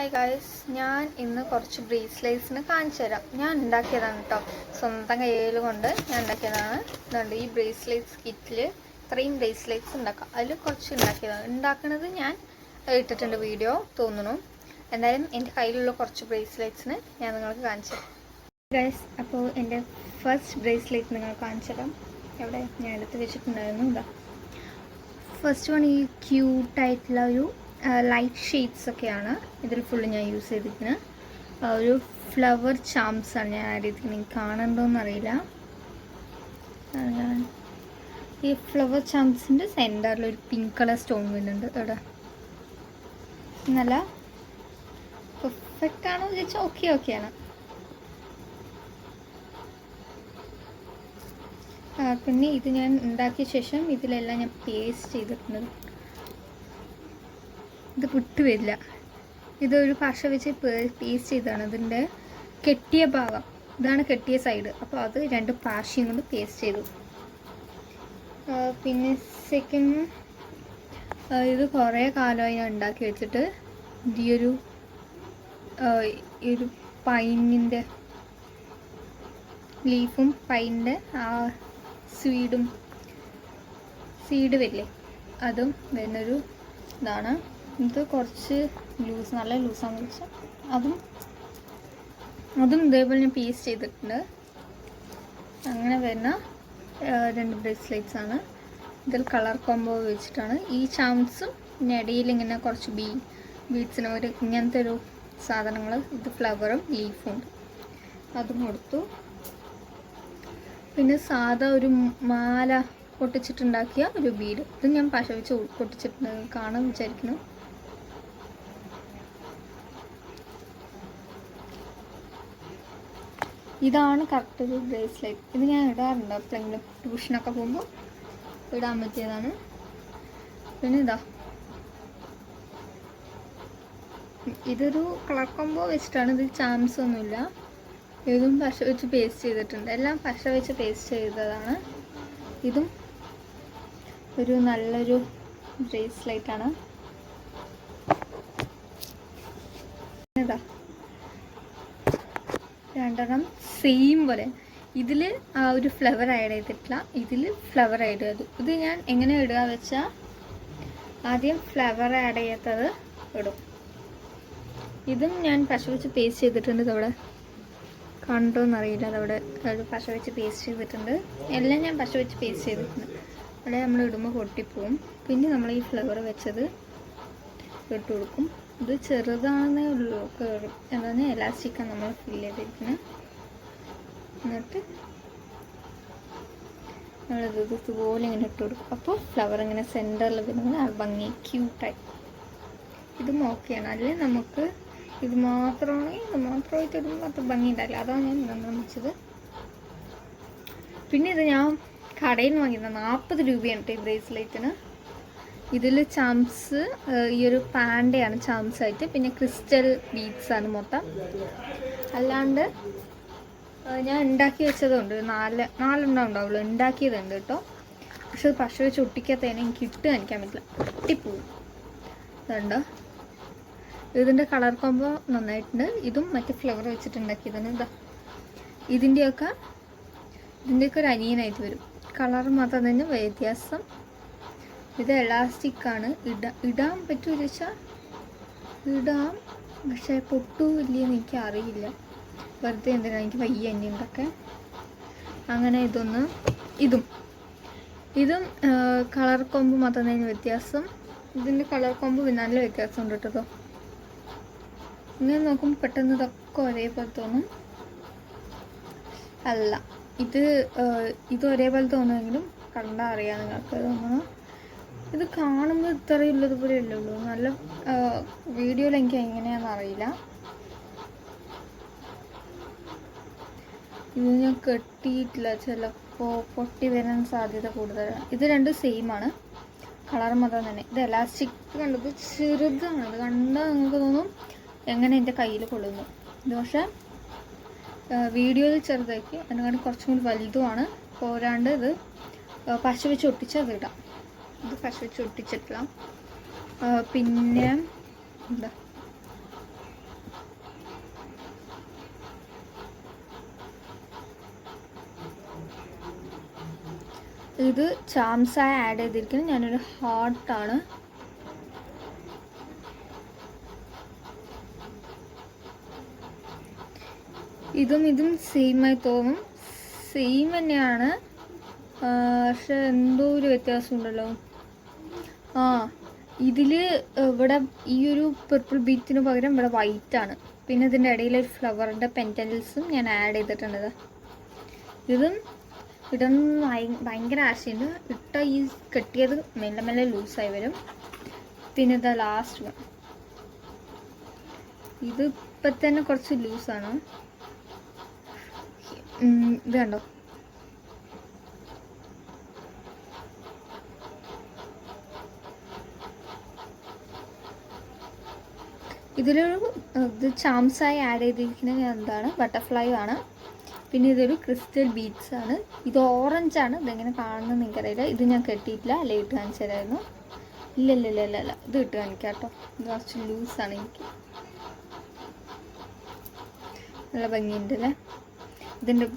Hi guys, ഞാൻ ഇന്ന് കുറച്ച് ബ്രേസ്ലെറ്റ്സിന് കാണിച്ചു തരാം. ഞാൻ ഉണ്ടാക്കിയതാണ് കേട്ടോ, സ്വന്തം കയ്യിൽ കൊണ്ട് ഞാൻ ഉണ്ടാക്കിയതാണ്. ഇതുണ്ട്, ഈ ബ്രേസ്ലെറ്റ്സ് കിറ്റിൽ ഇത്രയും ബ്രേസ്ലെറ്റ്സ് ഉണ്ടാക്കാം. അതിൽ കുറച്ച് ഉണ്ടാക്കിയതാണ്. ഉണ്ടാക്കുന്നത് ഞാൻ ഇട്ടിട്ടുണ്ട് വീഡിയോ തോന്നുന്നു. എന്തായാലും എൻ്റെ കയ്യിലുള്ള കുറച്ച് ബ്രേസ്ലെറ്റ്സിന് ഞാൻ നിങ്ങൾക്ക് കാണിച്ചു തരാം ഗായ്സ്. അപ്പോൾ എൻ്റെ ഫസ്റ്റ് ബ്രേസ്ലെറ്റ് നിങ്ങൾ കാണിച്ചു തരാം. എവിടെ ഞാൻ എടുത്ത് വെച്ചിട്ടുണ്ടായിരുന്നു. ഇതാ ഫസ്റ്റ് വൺ. ഈ ക്യൂട്ടായിട്ടുള്ള ഒരു ലൈറ്റ് ഷെയ്ഡ്സ് ഒക്കെയാണ് ഇതിൽ ഫുള്ള് ഞാൻ യൂസ് ചെയ്തിരിക്കുന്നത്. ഒരു ഫ്ലവർ ചാംസ് ആണ് ഞാൻ ആഡ് ചെയ്തിരിക്കുന്നത്. എനിക്ക് കാണണ്ടോയെന്നറിയില്ല. ഈ ഫ്ലവർ ചാംസിൻ്റെ സെൻറ്ററിൽ ഒരു പിങ്ക് കളർ സ്റ്റോൺ വരുന്നുണ്ട്. ഇവിടെ നല്ല പെർഫെക്റ്റ് ആണോ ചോദിച്ചാൽ ഓക്കെയാണ്. പിന്നെ ഇത് ഞാൻ ഉണ്ടാക്കിയ ശേഷം ഇതിലെല്ലാം ഞാൻ പേസ്റ്റ് ചെയ്തിട്ടുണ്ട്. ഇത് വിട്ടു വരില്ല. ഇതൊരു പശ വെച്ച് പേസ്റ്റ് ചെയ്താണ്. ഇതിൻ്റെ കെട്ടിയ ഭാഗം ഇതാണ്, കെട്ടിയ സൈഡ്. അപ്പോൾ അത് രണ്ട് പാശയും കൊണ്ട് പേസ്റ്റ് ചെയ്തു. പിന്നെ സെക്കൻഡ്, ഇത് കുറേ കാലമായി ഞാൻ ഉണ്ടാക്കി വെച്ചിട്ട് ഈ ഒരു പൈനിൻ്റെ ലീഫും പൈനിൻ്റെ ആ സീഡ് വരില്ലേ, അതും വരുന്നൊരു ഇതാണ്. ഇത് കുറച്ച് ലൂസ്, നല്ല ലൂസാണെന്ന് വെച്ചാൽ അതും ഇതേപോലെ ഞാൻ പേസ്റ്റ് ചെയ്തിട്ടുണ്ട്. അങ്ങനെ വരുന്ന രണ്ട് ബ്രേസ്ലെറ്റ്സ് ആണ്. ഇതിൽ കളർ കോംബോ വെച്ചിട്ടാണ്. ഈ ചാംസും പിന്നെ ഇടയിൽ ഇങ്ങനെ കുറച്ച് ബീഡ്സിന് ഒരു ഇങ്ങനത്തെ ഒരു സാധനങ്ങൾ, ഇത് ഫ്ലവറും ലീഫും ഉണ്ട്, അതും കൊടുത്തു. പിന്നെ സാധാ ഒരു മാല പൊട്ടിച്ചിട്ടുണ്ടാക്കിയ ഒരു ബീഡ്, ഇത് ഞാൻ പശ വെച്ച് പൊട്ടിച്ചിട്ടുണ്ട്, കാണാൻ വിചാരിക്കുന്നു. ഇതാണ് കറക്റ്റ് ഒരു ബ്രേസ്ലെറ്റ്. ഇത് ഞാൻ ഇടാറുണ്ട് എപ്പോഴെങ്കിലും ട്യൂഷനൊക്കെ പോകുമ്പോൾ ഇടാൻ പറ്റിയതാണ്. പിന്നെ ഇതൊരു കളർ കോംബോ വെച്ചിട്ടാണ്. ഇത് ചാംസ് ഒന്നുമില്ല. ഇതും പശ വെച്ച് പേസ്റ്റ് ചെയ്തിട്ടുണ്ട്. എല്ലാം പശ വെച്ച് പേസ്റ്റ് ചെയ്തതാണ്. ഇതും ഒരു നല്ലൊരു ബ്രേസ്ലെറ്റാണ്. രണ്ടെണ്ണം സെയിം പോലെ. ഇതിൽ ആ ഒരു ഫ്ലവർ ആഡ് ചെയ്തിട്ടില്ല, ഇതിൽ ഫ്ലവർ ആഡ് ചെയ്തു. ഇത് ഞാൻ എങ്ങനെ ഇടുക വെച്ചാൽ ആദ്യം ഫ്ലവർ ആഡ് ചെയ്യാത്തത് ഇടും. ഇതും ഞാൻ പശ വെച്ച് പേസ്റ്റ് ചെയ്തിട്ടുണ്ട്. ഇതവിടെ കണ്ടോന്നറിയില്ല, അതവിടെ പശ വെച്ച് പേസ്റ്റ് ചെയ്തിട്ടുണ്ട്. എല്ലാം ഞാൻ പശ വെച്ച് പേസ്റ്റ് ചെയ്തിട്ടുണ്ട്. അവിടെ നമ്മൾ ഇടുമ്പോൾ പൊട്ടിപ്പോവും. പിന്നെ നമ്മൾ ഈ ഫ്ലവർ വെച്ചത് ഇട്ട് കൊടുക്കും. ഇത് ചെറുതാണെന്നേ ഉള്ളൂ, കയറും. എന്താണ് എലാസ്റ്റിക്കാണ് നമ്മൾ ഫില്ല് ചെയ്തിരിക്കുന്നത്. എന്നിട്ട് നമ്മളിത് ഇതുപോലെ ഇങ്ങനെ ഇട്ട് കൊടുക്കും. അപ്പോൾ ഫ്ലവർ ഇങ്ങനെ സെൻറ്ററിൽ വരുന്നത് ആ ഭംഗി ക്യൂട്ടായി. ഇതും ഓക്കെയാണ്. അല്ലെങ്കിൽ നമുക്ക് ഇത് മാത്രമായിട്ട് ഇടുമ്പോൾ അത്ര ഭംഗി ഉണ്ടാവില്ല. അതാണ് ഞാൻ നമ്മൾ വെച്ചത്. പിന്നെ ഇത് ഞാൻ കടയിൽ നിന്ന് വാങ്ങിയത് 40 രൂപയാണ് ഈ ബ്രേസ്ലെറ്റിന്. ഇതിൽ ചാംസ് ഈ ഒരു പാൻഡയാണ് ചാംസ് ആയിട്ട്, പിന്നെ ക്രിസ്റ്റൽ ബീഡ്സാണ് മൊത്തം. അല്ലാണ്ട് ഞാൻ ഉണ്ടാക്കി വെച്ചതുണ്ട്, നാലെണ്ണം ഉണ്ടാവുള്ളൂ. ഉണ്ടാക്കിയതുണ്ട് കേട്ടോ. പക്ഷെ അത് പശ വെച്ച് ഒട്ടിക്കാത്തതിനെ എനിക്ക് ഇട്ട് കാണിക്കാൻ പറ്റില്ല, ഒട്ടിപ്പോവും. അതുകൊണ്ട് ഇതിൻ്റെ കളർ കോംബോ നന്നായിട്ടുണ്ട്. ഇതും മറ്റേ ഫ്ലവർ വെച്ചിട്ടുണ്ടാക്കിയതാണ്. ഇതിൻ്റെയൊക്കെ ഒരു അനിയനായിട്ട് വരും. കളർ മാത്രം തന്നെ വ്യത്യാസം. ഇത് എലാസ്റ്റിക്കാണ്. ഇടാൻ പറ്റുമോ ചോദിച്ചാൽ ഇടാം, പക്ഷേ പൊട്ടുമില്ലെന്ന് എനിക്ക് അറിയില്ല. വെറുതെ എന്തിനാണ്, എനിക്ക് വയ്യ എന്നെ ഉണ്ടാക്കാൻ. അങ്ങനെ ഇതും കളർ കോംബോ മാത്രം തന്നെ വ്യത്യാസം. ഇതിൻ്റെ കളർ കോംബോ നല്ല വ്യത്യാസമുണ്ട് കേട്ടോ. ഇങ്ങനെ നോക്കുമ്പോൾ പെട്ടെന്ന് ഇതൊക്കെ ഒരേപോലെ തോന്നും. അല്ല, ഇത് ഒരേപോലെ തോന്നുമെങ്കിലും കണ്ടാൽ അറിയാം നിങ്ങൾക്ക്. തോന്നുന്നു ഇത് കാണുമ്പോൾ ഇത്രയുള്ളതുപോലെ അല്ലേ ഉള്ളൂ. നല്ല വീഡിയോയിൽ എനിക്ക് എങ്ങനെയാണെന്ന് അറിയില്ല. ഇത് ഞാൻ കെട്ടിയിട്ടില്ല, ചിലപ്പോൾ പൊട്ടി വരാൻ സാധ്യത കൂടുതലാണ്. ഇത് രണ്ടും സെയിമാണ്, കളർ മാത്രം തന്നെ. ഇത് എലാസ്റ്റിക് കണ്ടത് ചെറുതാണ്. ഇത് കണ്ടാൽ നിങ്ങൾക്ക് തോന്നും എങ്ങനെ എൻ്റെ കയ്യിൽ കൊള്ളുന്നു. ഇത് പക്ഷേ വീഡിയോയിൽ ചെറുതാക്കി, അതിനെക്കാട്ടി കുറച്ചും കൂടി വലുതുമാണ്. പോരാണ്ട് ഇത് പശ വെച്ച് ഒട്ടിച്ച് അത് ഇടാം. ഇത് പശ വെച്ച് ഒട്ടിച്ചിട്ടില്ല. പിന്നെ ഇത് ചാംസായി ആഡ് ചെയ്തിരിക്കുന്നത് ഞാനൊരു ഹാർട്ടാണ്. ഇതും സെയിമായി തോന്നും, സെയിം തന്നെയാണ്, പക്ഷെ എന്തോ ഒരു വ്യത്യാസമുണ്ടല്ലോ. ഇതിൽ ഇവിടെ ഈ ഒരു പർപ്പിൾ ബീറ്റിന് പകരം ഇവിടെ വൈറ്റാണ്. പിന്നെ ഇതിൻ്റെ ഇടയിൽ ഒരു ഫ്ലവറിൻ്റെ പെൻറ്റൽസും ഞാൻ ആഡ് ചെയ്തിട്ടുണ്ട്. ഇതും ഇടുന്ന ഭയങ്കര ആശയുണ്ട്. ഇട്ട ഈ കെട്ടിയത് മെല്ലെ മെല്ലെ ലൂസായി വരും. പിന്നെ ഇതാ ലാസ്റ്റ് വൺ, ഇത് ഇപ്പം തന്നെ കുറച്ച് ലൂസാണ്. ഇത് കണ്ടോ, ഇതിലൊരു ഇത് ചാംസായി ആഡ് ചെയ്തിരിക്കുന്നത് എന്താണ്, ബട്ടർഫ്ലൈ ആണ്. പിന്നെ ഇതൊരു ക്രിസ്റ്റൽ ബീഡ്സ് ആണ്. ഇത് ഓറഞ്ചാണ്, ഇതെങ്ങനെ കാണുന്നത് എനിക്കറിയില്ല. ഇത് ഞാൻ കെട്ടിയിട്ടില്ല, അല്ലെ ഇട്ട് കാണിച്ചു തരായിരുന്നു. ഇല്ല, ഇത് ഇട്ട് കാണിക്കാം കേട്ടോ. ഇത് കുറച്ച് ലൂസാണ്, എനിക്ക് നല്ല ഭംഗിയുണ്ട് അല്ലേ. ഇതിൻ്റെ